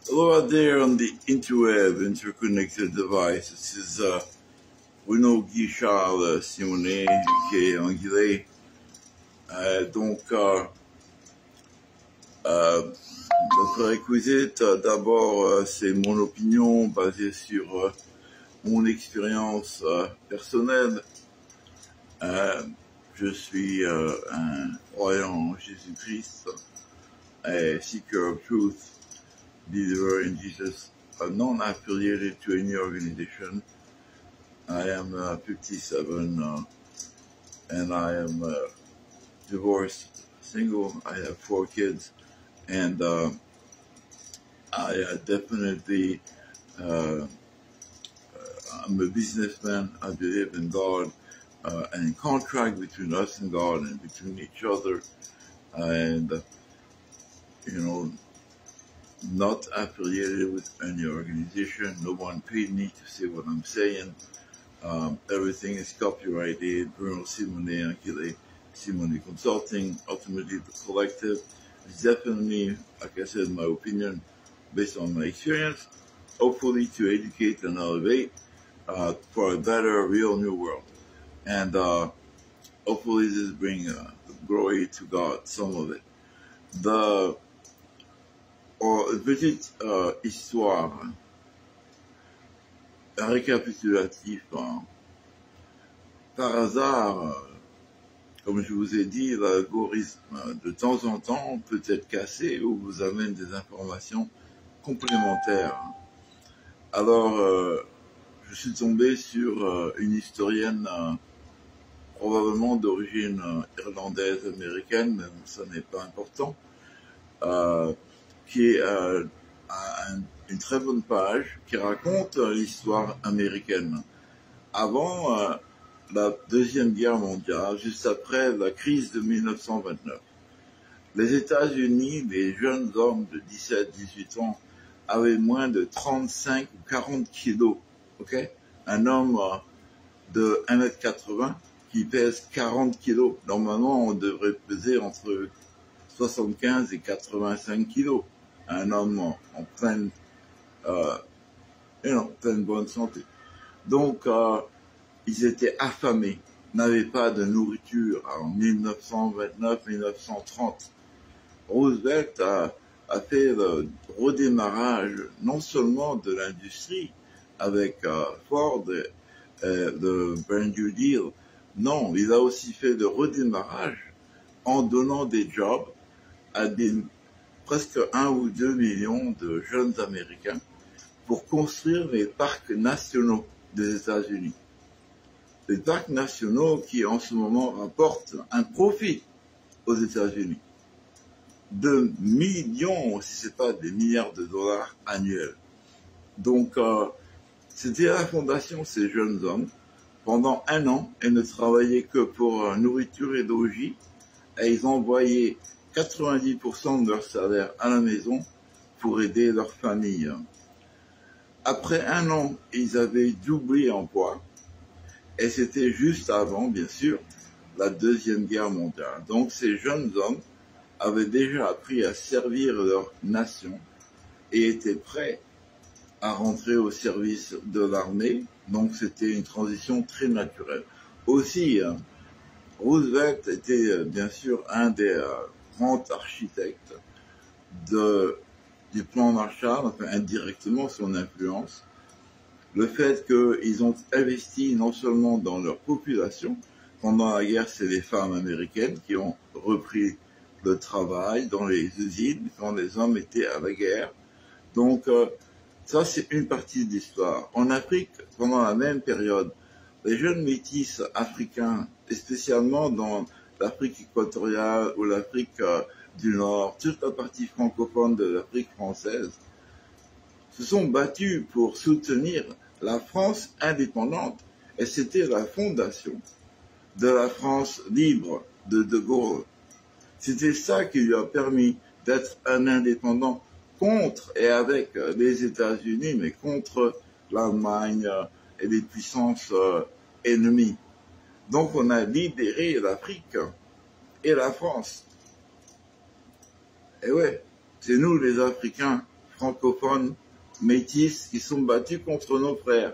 Hello out there on the interweb, interconnected device. This is Bruno Guy Charles Simonet, qui est anglais. Notre prérequisite, d'abord, c'est mon opinion basée sur mon expérience personnelle. Je suis un croyant en Jésus-Christ, a seeker of truth, believer in Jesus, non-affiliated to any organization. I am 57 and I am divorced, single. I have 4 kids, and I definitely, I'm a businessman. I believe in God and contract between us and God and between each other, and not affiliated with any organization. No one paid me to say what I'm saying. Everything is copyrighted. Bruno Simonet, Anquilé, Simonet Consulting. Ultimately, the collective is definitely, like I said, my opinion based on my experience, hopefully to educate and elevate for a better, real new world. And hopefully this bring glory to God, some of it. Petite histoire, récapitulatif. Par hasard, comme je vous ai dit, l'algorithme de temps en temps peut être cassé ou vous amène des informations complémentaires. Alors, je suis tombé sur une historienne probablement d'origine irlandaise, américaine, mais ça n'est pas important, qui a une très bonne page qui raconte l'histoire américaine. Avant la Deuxième Guerre mondiale, juste après la crise de 1929, les États-Unis, les jeunes hommes de 17-18 ans avaient moins de 35 ou 40 kilos. Okay? Un homme de 1m80 qui pèse 40 kilos. Normalement, on devrait peser entre 75 et 85 kilos. Un homme en pleine bonne santé. Donc, ils étaient affamés, n'avaient pas de nourriture en 1929-1930. Roosevelt a fait le redémarrage non seulement de l'industrie avec Ford et le Brand New Deal, non, il a aussi fait le redémarrage en donnant des jobs à presque 1 ou 2 millions de jeunes Américains pour construire les parcs nationaux des États-Unis. Les parcs nationaux qui, en ce moment, rapportent un profit aux États-Unis de millions, si ce n'est pas des milliards de dollars annuels. Donc, c'était la fondation, ces jeunes hommes. Pendant 1 an, ils ne travaillaient que pour nourriture et logis, et ils envoyaient 90% de leur salaire à la maison pour aider leur famille. Après 1 an, ils avaient doublé en poids, et c'était juste avant, bien sûr, la Deuxième Guerre mondiale. Donc ces jeunes hommes avaient déjà appris à servir leur nation et étaient prêts à rentrer au service de l'armée. Donc c'était une transition très naturelle. Aussi, Roosevelt était bien sûr un des grands architectes du plan Marshall, enfin indirectement son influence. Le fait qu'ils ont investi non seulement dans leur population, pendant la guerre, c'est les femmes américaines qui ont repris le travail dans les usines quand les hommes étaient à la guerre. Donc, ça, c'est une partie de l'histoire. En Afrique, pendant la même période, les jeunes métis africains, et spécialement dans l'Afrique équatoriale ou l'Afrique du Nord, toute la partie francophone de l'Afrique française, se sont battus pour soutenir la France indépendante, et c'était la fondation de la France libre de De Gaulle. C'était ça qui lui a permis d'être un indépendant contre et avec les États-Unis, mais contre l'Allemagne et les puissances ennemies. Donc on a libéré l'Afrique et la France. Et ouais, c'est nous les Africains francophones, métis, qui sont battus contre nos frères,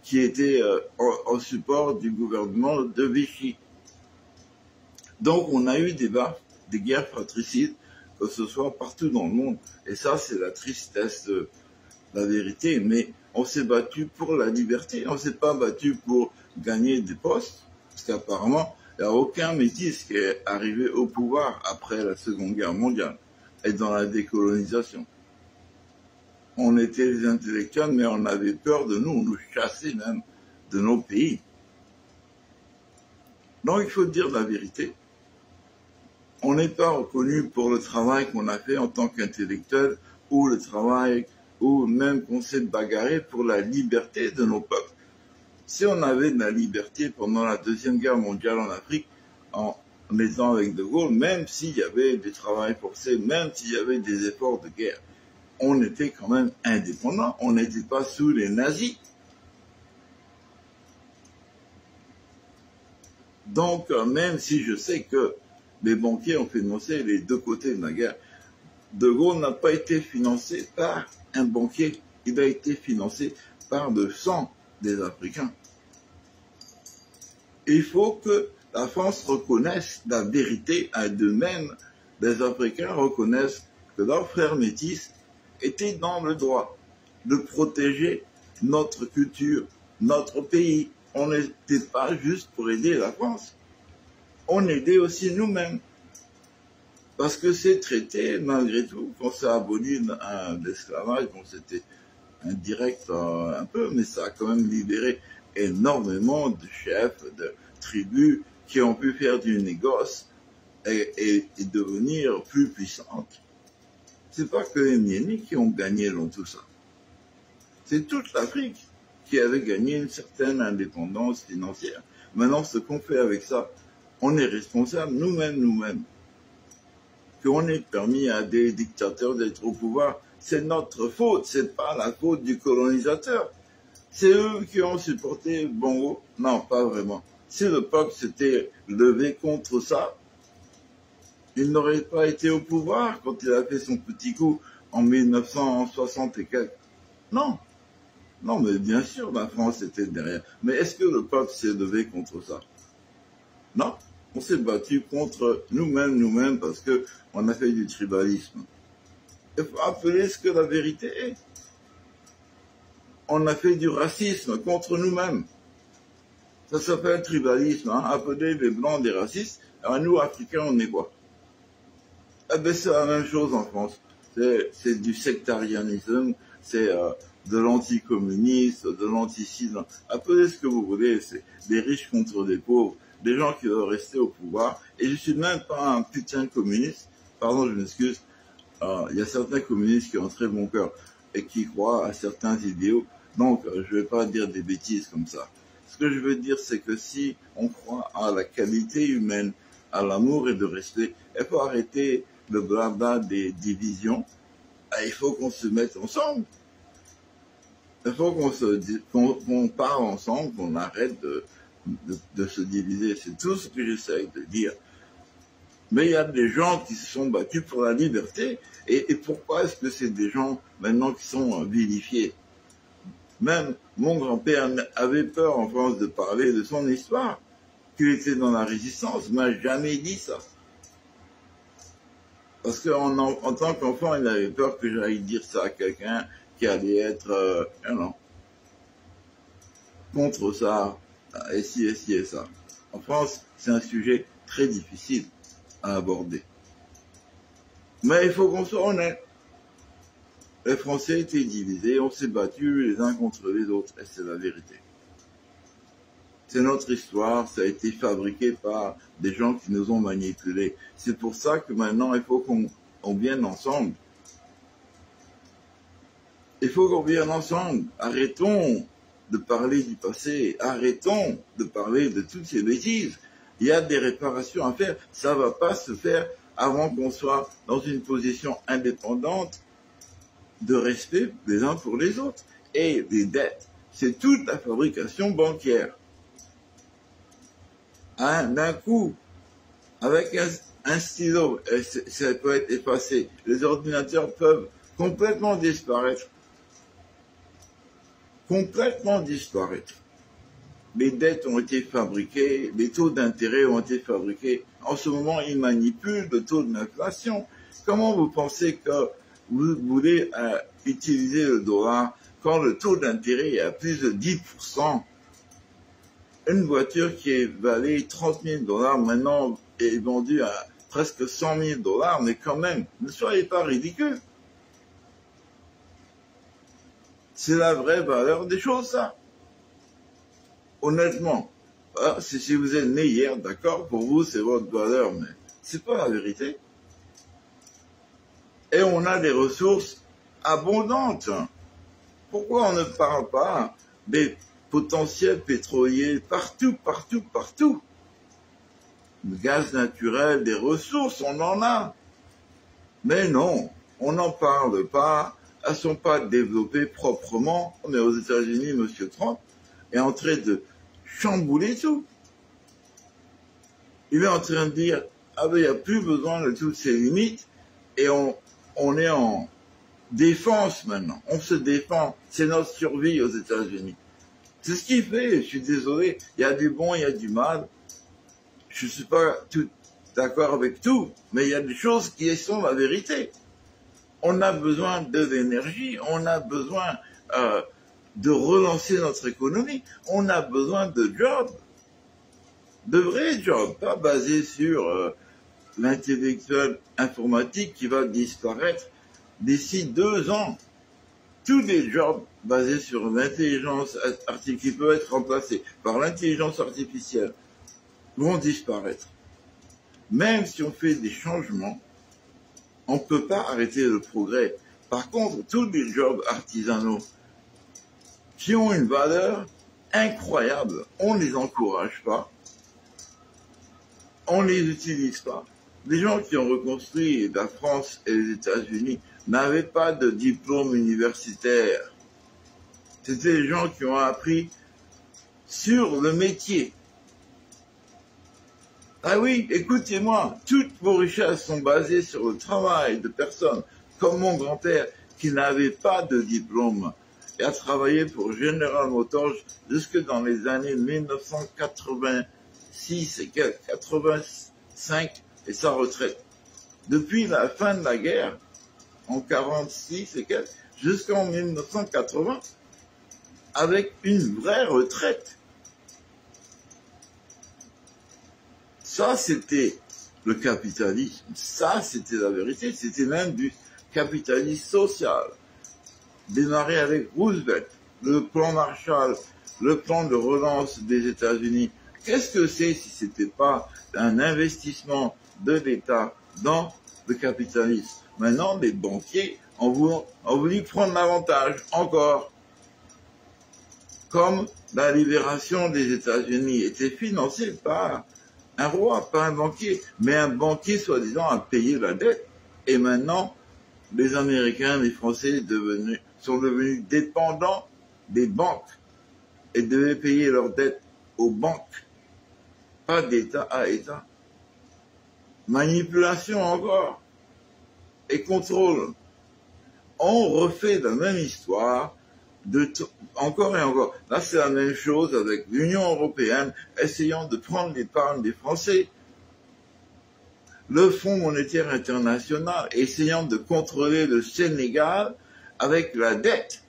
qui étaient en support du gouvernement de Vichy. Donc on a eu des guerres fratricides, que ce soit partout dans le monde. Et ça, c'est la tristesse de la vérité. Mais on s'est battu pour la liberté. On ne s'est pas battu pour gagner des postes. Parce qu'apparemment, il n'y a aucun métis qui est arrivé au pouvoir après la Seconde Guerre mondiale et dans la décolonisation. On était des intellectuels, mais on avait peur de nous. On nous chassait même de nos pays. Donc il faut dire la vérité. On n'est pas reconnu pour le travail qu'on a fait en tant qu'intellectuel ou le travail ou même qu'on s'est bagarré pour la liberté de nos peuples. Si on avait de la liberté pendant la Deuxième Guerre mondiale en Afrique, en étant avec De Gaulle, même s'il y avait du travail forcé, même s'il y avait des efforts de guerre, on était quand même indépendant, on n'était pas sous les nazis. Donc, même si je sais que les banquiers ont financé les deux côtés de la guerre, De Gaulle n'a pas été financé par un banquier, il a été financé par le sang des Africains. Il faut que la France reconnaisse la vérité à d'eux-mêmes. Les Africains reconnaissent que leurs frères métis étaient dans le droit de protéger notre culture, notre pays. On n'était pas juste pour aider la France. On aidait aussi nous-mêmes. Parce que ces traités, malgré tout, quand ça abolit l'esclavage, bon, c'était indirect un peu, mais ça a quand même libéré énormément de chefs, de tribus qui ont pu faire du négoce et devenir plus puissantes. C'est pas que les Mieni qui ont gagné dans tout ça. C'est toute l'Afrique qui avait gagné une certaine indépendance financière. Maintenant, ce qu'on fait avec ça, on est responsable nous-mêmes. Qu'on ait permis à des dictateurs d'être au pouvoir, c'est notre faute, c'est pas la faute du colonisateur. C'est eux qui ont supporté Bongo. Non, pas vraiment. Si le peuple s'était levé contre ça, il n'aurait pas été au pouvoir quand il a fait son petit coup en 1960 et quelques. Non. Non, mais bien sûr, la France était derrière. Mais est-ce que le peuple s'est levé contre ça? Non. On s'est battu contre nous-mêmes, parce que on a fait du tribalisme. Il faut appeler ce que la vérité est. On a fait du racisme contre nous-mêmes. Ça s'appelle tribalisme, hein. Appeler les blancs des racistes. Alors nous, Africains, on est quoi? Eh ben, c'est la même chose en France. C'est du sectarianisme, c'est de l'anticommunisme, de l'anticisme. Appelez ce que vous voulez, c'est des riches contre des pauvres, des gens qui veulent rester au pouvoir. Et je suis même pas un putain communiste. Pardon, je m'excuse. Il y a certains communistes qui ont très bon cœur et qui croient à certains idéaux. Donc, je vais pas dire des bêtises comme ça. Ce que je veux dire, c'est que si on croit à la qualité humaine, à l'amour et le respect, il faut arrêter le blabla des divisions. Il faut qu'on se mette ensemble. Il faut qu'on parle ensemble, qu'on arrête de se diviser. C'est tout ce que j'essaie de dire. Mais il y a des gens qui se sont battus pour la liberté. Et pourquoi est-ce que c'est des gens maintenant qui sont vilifiés? Même mon grand-père avait peur en France de parler de son histoire, qu'il était dans la résistance, il m'a jamais dit ça. Parce qu'en tant qu'enfant, il avait peur que j'aille dire ça à quelqu'un qui allait être contre ça, et ci, et ça. En France, c'est un sujet très difficile à aborder. Mais il faut qu'on soit honnête. Les Français étaient divisés, on s'est battus les uns contre les autres, et c'est la vérité. C'est notre histoire, ça a été fabriqué par des gens qui nous ont manipulés. C'est pour ça que maintenant, il faut qu'on vienne ensemble. Il faut qu'on vienne ensemble. Arrêtons de parler du passé. Arrêtons de parler de toutes ces bêtises. Il y a des réparations à faire. Ça ne va pas se faire avant qu'on soit dans une position indépendante de respect les uns pour les autres. Et les dettes, c'est toute la fabrication bancaire. D'un coup, avec un stylo, ça peut être effacé. Les ordinateurs peuvent complètement disparaître. Complètement disparaître. Les dettes ont été fabriquées, les taux d'intérêt ont été fabriqués. En ce moment, ils manipulent le taux de l'inflation. Comment vous pensez que vous voulez utiliser le dollar quand le taux d'intérêt est à plus de 10%? Une voiture qui valait 30 000 $ maintenant est vendue à presque 100 000 $, mais quand même, ne soyez pas ridicules. C'est la vraie valeur des choses, ça. Honnêtement, si vous êtes né hier, d'accord, pour vous, c'est votre valeur, mais c'est pas la vérité. Et on a des ressources abondantes. Pourquoi on ne parle pas des potentiels pétroliers partout, partout, partout? Le gaz naturel, des ressources, on en a. Mais non, on n'en parle pas. Elles ne sont pas développées proprement. Mais aux États-Unis, M. Trump est en train de chambouler tout. Il est en train de dire, ah ben, il n'y a plus besoin de toutes ces limites et on est en défense maintenant. On se défend. C'est notre survie aux États-Unis. C'est ce qu'il fait. Je suis désolé. Il y a du bon, il y a du mal. Je ne suis pas tout d'accord avec tout, mais il y a des choses qui sont la vérité. On a besoin de l'énergie, on a besoin de relancer notre économie, on a besoin de jobs, de vrais jobs, pas basés sur l'intellectuel informatique qui va disparaître d'ici 2 ans. Tous les jobs basés sur l'intelligence artificielle, qui peuvent être remplacés par l'intelligence artificielle, vont disparaître. Même si on fait des changements, on ne peut pas arrêter le progrès. Par contre, tous les jobs artisanaux qui ont une valeur incroyable, on ne les encourage pas, on ne les utilise pas. Les gens qui ont reconstruit la France et les États-Unis n'avaient pas de diplôme universitaire. C'était les gens qui ont appris sur le métier. Ah oui, écoutez-moi, toutes vos richesses sont basées sur le travail de personnes comme mon grand-père qui n'avait pas de diplôme et a travaillé pour General Motors jusque dans les années 1986 et 85 et sa retraite. Depuis la fin de la guerre, en 46 et quelques, jusqu'en 1980, avec une vraie retraite. Ça, c'était le capitalisme. Ça, c'était la vérité. C'était l'un du capitalisme social. Démarré avec Roosevelt, le plan Marshall, le plan de relance des États-Unis. Qu'est-ce que c'est si c'était pas un investissement de l'État dans le capitalisme? Maintenant, les banquiers ont voulu prendre l'avantage encore. Comme la libération des États-Unis était financée par un roi, pas un banquier, mais un banquier soi-disant a payé la dette. Et maintenant, les Américains, les Français sont devenus dépendants des banques et devaient payer leurs dettes aux banques, pas d'État à État. Manipulation encore et contrôle. On refait la même histoire encore et encore. Là, c'est la même chose avec l'Union européenne, essayant de prendre l'épargne des Français. Le Fonds monétaire international, essayant de contrôler le Sénégal avec la dette,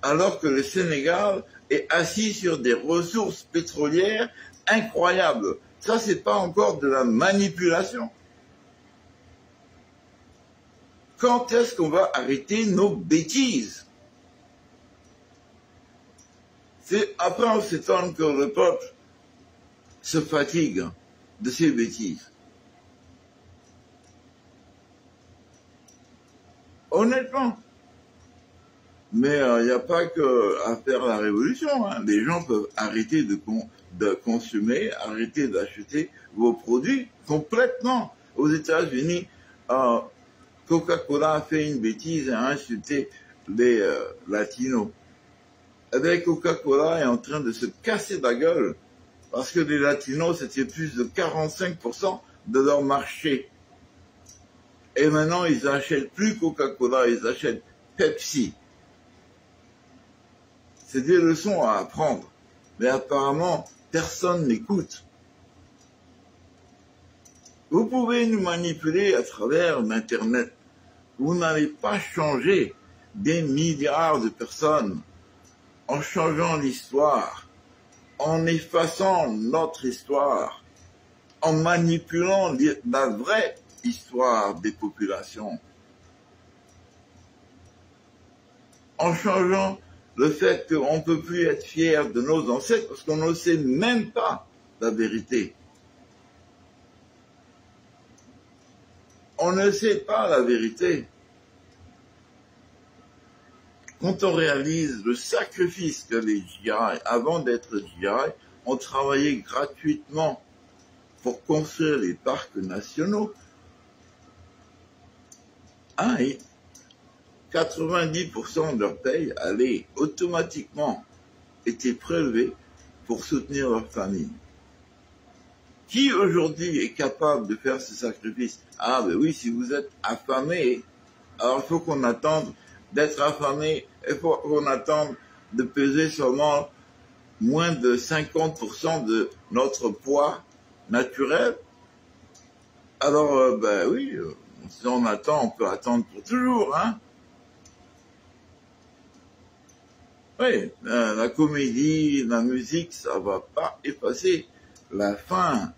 alors que le Sénégal est assis sur des ressources pétrolières incroyables. Ça, c'est pas encore de la manipulation. Quand est-ce qu'on va arrêter nos bêtises? Après, on s'étonne que le peuple se fatigue de ces bêtises. Honnêtement. Mais il n'y a pas qu'à faire la révolution. Hein. Les gens peuvent arrêter de consommer, arrêter d'acheter vos produits complètement. Aux États-Unis, Coca-Cola a fait une bêtise et a insulté les latinos. Eh bien, Coca-Cola est en train de se casser la gueule parce que les latinos, c'était plus de 45% de leur marché. Et maintenant, ils n'achètent plus Coca-Cola, ils achètent Pepsi. C'est des leçons à apprendre. Mais apparemment, personne n'écoute. Vous pouvez nous manipuler à travers l'Internet. Vous n'allez pas changer des milliards de personnes en changeant l'histoire, en effaçant notre histoire, en manipulant la vraie histoire des populations, en changeant le fait qu'on ne peut plus être fier de nos ancêtres parce qu'on ne sait même pas la vérité. On ne sait pas la vérité. Quand on réalise le sacrifice que les GI, avant d'être GI, ont travaillé gratuitement pour construire les parcs nationaux, et 90% de leur paye allait automatiquement être prélevée pour soutenir leur famille. Qui aujourd'hui est capable de faire ce sacrifice? Ah ben oui, si vous êtes affamé, alors il faut qu'on attende d'être affamé, il faut qu'on attende de peser seulement moins de 50% de notre poids naturel. Alors ben oui, si on attend, on peut attendre pour toujours, hein. Oui, la comédie, la musique, ça va pas effacer la faim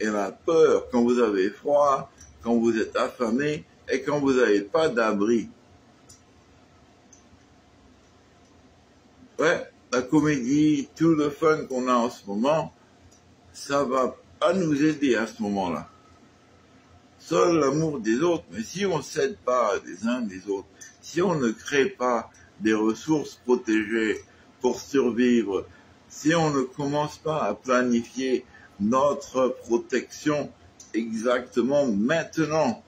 et la peur quand vous avez froid, quand vous êtes affamé et quand vous n'avez pas d'abri. Ouais, la comédie, tout le fun qu'on a en ce moment, ça va pas nous aider à ce moment-là. Seul l'amour des autres, mais si on ne s'aide pas les uns des autres, si on ne crée pas des ressources protégées pour survivre, si on ne commence pas à planifier notre protection exactement maintenant,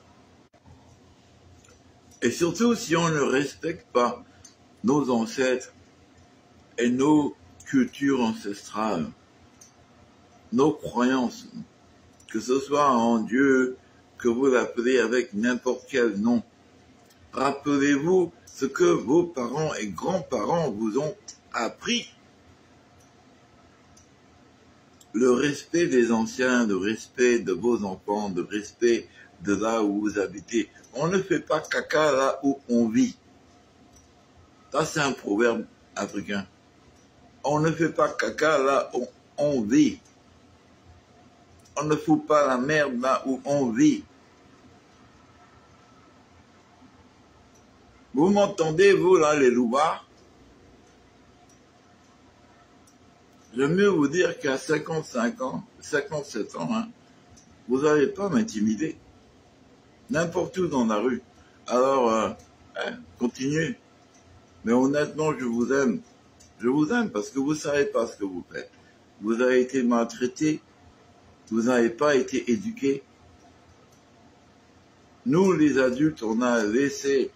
et surtout si on ne respecte pas nos ancêtres et nos cultures ancestrales, nos croyances, que ce soit en Dieu, que vous l'appelez avec n'importe quel nom. Rappelez-vous ce que vos parents et grands-parents vous ont appris. Le respect des anciens, le respect de vos enfants, le respect de là où vous habitez. On ne fait pas caca là où on vit. Ça, c'est un proverbe africain. On ne fait pas caca là où on vit. On ne fout pas la merde là où on vit. Vous m'entendez, vous, là, les loupards? J'aime mieux vous dire qu'à 55 ans, 57 ans, hein, vous n'allez pas m'intimider. N'importe où dans la rue. Alors, continuez. Mais honnêtement, je vous aime. Je vous aime parce que vous ne savez pas ce que vous faites. Vous avez été maltraité. Vous n'avez pas été éduqués. Nous, les adultes, on a laissé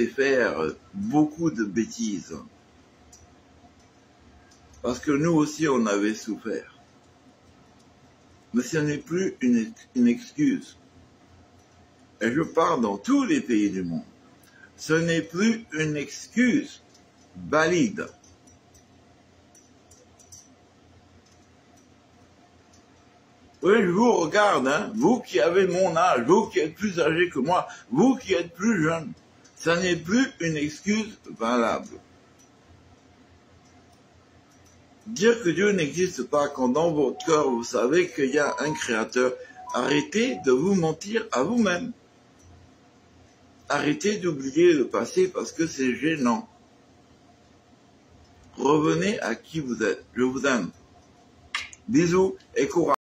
faire beaucoup de bêtises. Parce que nous aussi, on avait souffert. Mais ce n'est plus une excuse. Et je parle dans tous les pays du monde. Ce n'est plus une excuse valide. Oui, je vous regarde, hein, vous qui avez mon âge, vous qui êtes plus âgé que moi, vous qui êtes plus jeune. Ça n'est plus une excuse valable. Dire que Dieu n'existe pas quand dans votre cœur vous savez qu'il y a un créateur, arrêtez de vous mentir à vous-même. Arrêtez d'oublier le passé parce que c'est gênant. Revenez à qui vous êtes. Je vous aime. Bisous et courage.